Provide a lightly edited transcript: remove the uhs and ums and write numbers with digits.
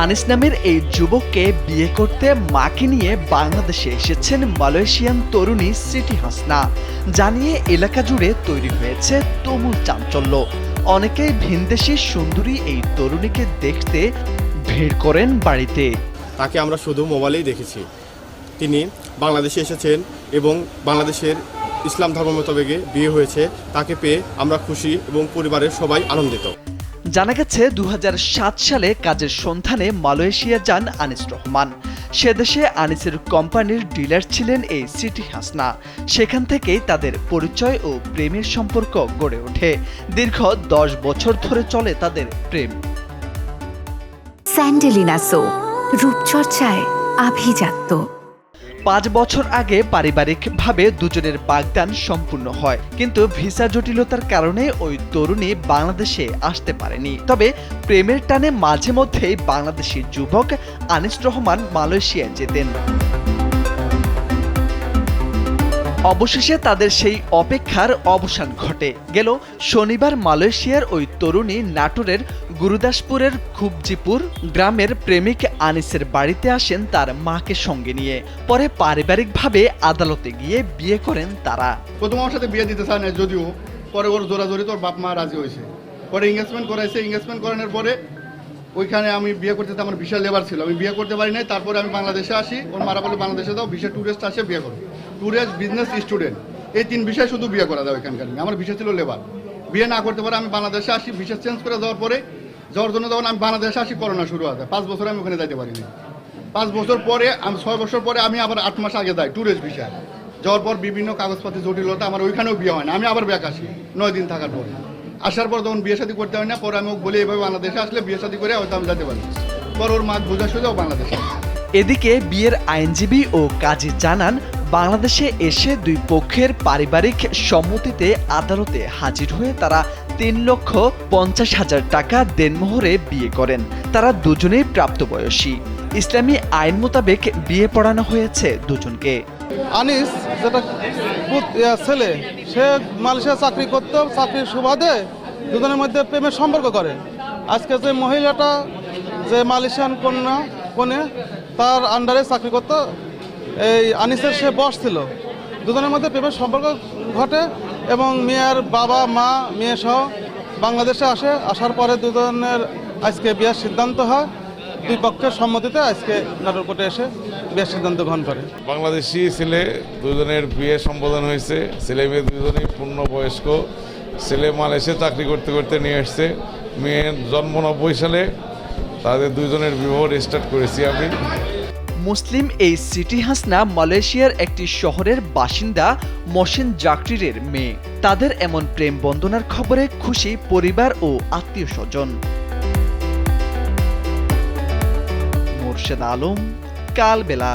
আনিস নামের এই যুবককে বিয়ে করতে মাকে নিয়ে বাংলাদেশে এসেছেন মালয়েশিয়ান তরুণী সিটি হাসনা। জানিয়ে এলাকা জুড়ে তৈরি হয়েছে তুমুল চাঞ্চল্য। অনেকেই ভিনদেশি সুন্দরী এই তরুণীকে দেখতে ভিড় করেন বাড়িতে। তাকে আমরা শুধু মোবাইলেই দেখেছি। তিনি বাংলাদেশে এসেছেন এবং বাংলাদেশের ইসলাম ধর্ম মোতাবেকে বিয়ে হয়েছে। তাকে পেয়ে আমরা খুশি এবং পরিবারের সবাই আনন্দিত। জানা গেছে 2007 সালে কাজের সন্ধানে মালয়েশিয়া যান আনিস রহমান। সে দেশে আনিসের কোম্পানির ডিলার ছিলেন এই সিটি হাসনা। সেখান থেকেই তাদের পরিচয় ও প্রেমের সম্পর্ক গড়ে ওঠে। দীর্ঘ 10 বছর ধরে চলে তাদের প্রেম। স্যান্ডেলিনা সো, রূপচর্চায় আভিজাত্য। 5 বছর আগে পারিবারিকভাবে দুজনের বাগদান সম্পূর্ণ হয়, কিন্তু ভিসা জটিলতার কারণে ওই তরুণী বাংলাদেশে আসতে পারেনি। তবে প্রেমের টানে মাঝে মধ্যেই বাংলাদেশি যুবক আনিস রহমান মালয়েশিয়ায় যেতেন। অবশেষে তাদের সেই অপেক্ষার অবসান ঘটে। গেল শনিবার মালয়েশিয়ার ওই তরুণী নাটোরের গুরুদাসপুরের খুবজিপুর গ্রামের প্রেমিক আনিসের বাড়িতে আসেন তার মাকে সঙ্গে নিয়ে। পরে পারিবারিকভাবে আদালতে গিয়ে বিয়ে করেন তারা। প্রথম আমার সাথে বিয়ে দিতে চায় না, যদিও পরে ওর জোরাজোরি তোর বাপ মা রাজি হয়েছে। পরে এঙ্গেজমেন্ট করাইছে। এঙ্গেজমেন্ট করানোর পরে ওইখানে আমি বিয়ে করতে, আমার ভিসা লেবার ছিল, আমি বিয়ে করতে পারি নাই। তারপরে আমি বাংলাদেশে আসি। ওর মারা বলে বাংলাদেশে দাও, ভিসা ট্যুরিস্ট আসে বিয়ে করো, ট্যুরিস্ট, বিজনেস, স্টুডেন্ট, এই 3 বিষয় শুধু বিয়ে করা যায় ওইখানকার। আমার ভিসা ছিল লেবার। বিয়ে না করতে পারে আমি বাংলাদেশে আসি। ভিসা চেঞ্জ করে যাওয়ার পরে যাওয়ার জন্য যখন আমি বাংলাদেশে আসি, করোনা শুরু হয়। 5 বছর আমি ওখানে যাইতে পারিনি। 5 বছর পরে আমি 6 বছর পরে আমি আবার 8 মাস আগে যাই ট্যুরিস্ট ভিসা। যাওয়ার পর বিভিন্ন কাগজপাতি জটিলতা, আমার ওইখানেও বিয়ে হয় না। আমি আবার ব্যাক আসি 9 দিন থাকার পরে। আসার পর তখন বিয়ে শাদী করতে হয় না। পরে আমি বলি এইভাবে বাংলাদেশে আসলে বিয়ে শাদী করে হয়তো আমি যেতে পারি। পর ওর মা বোঝা সোজাও বাংলাদেশে। এদিকে বিয়ের আইনজীবী ও কাজী জানান, বাংলাদেশে এসে দুই পক্ষের পারিবারিক সম্মতিতে আদালতে হাজির হয়ে তারা 3,50,000 টাকা দেনমোহরে বিয়ে করেন। তারা দুজনেই প্রাপ্তবয়স্ী। ইসলামী আইন মোতাবেক বিয়ে পড়ানো হয়েছে দুজনকে। আনিস যেটা ছেলে, সে মালয়েশিয়া চাকরি করত। চাকরির সুবাদে দুজনের মধ্যে প্রেমের সম্পর্ক করে। আজকে যে মহিলাটা, যে মালয়েশিয়ান কনে, তার আন্ডারে চাকরি করত, এই আনিসের সে বস ছিল। দুজনের মধ্যে প্রেমের সম্পর্ক ঘটে এবং মেয়ের বাবা মা মেয়ে সহ বাংলাদেশে আসে। আসার পরে দুজনের আজকে বিয়ের সিদ্ধান্ত হয়। দুই পক্ষের সম্মতিতে আজকে নাটোর কোর্টে এসে বিয়ের সিদ্ধান্ত গ্রহণ করে। বাংলাদেশি ছেলে দুজনের বিয়ে সম্বোধন হয়েছে। ছেলে মেয়ে দুজনেই পূর্ণবয়স্ক। ছেলে মালয়েশিয়া চাকরি করতে করতে নিয়ে আসছে। মেয়ের জন্ম 90 সালে। তাদের দুজনের বিবাহ রেজিস্টার্ড করেছি আমি। মুসলিম এই সিটি হাসনা মালয়েশিয়ার একটি শহরের বাসিন্দা মহসিন জাকরিরের মেয়ে। তাদের এমন প্রেম বন্দনার খবরে খুশি পরিবার ও আত্মীয় স্বজন। মোর্শেদ আলম, কালবেলা।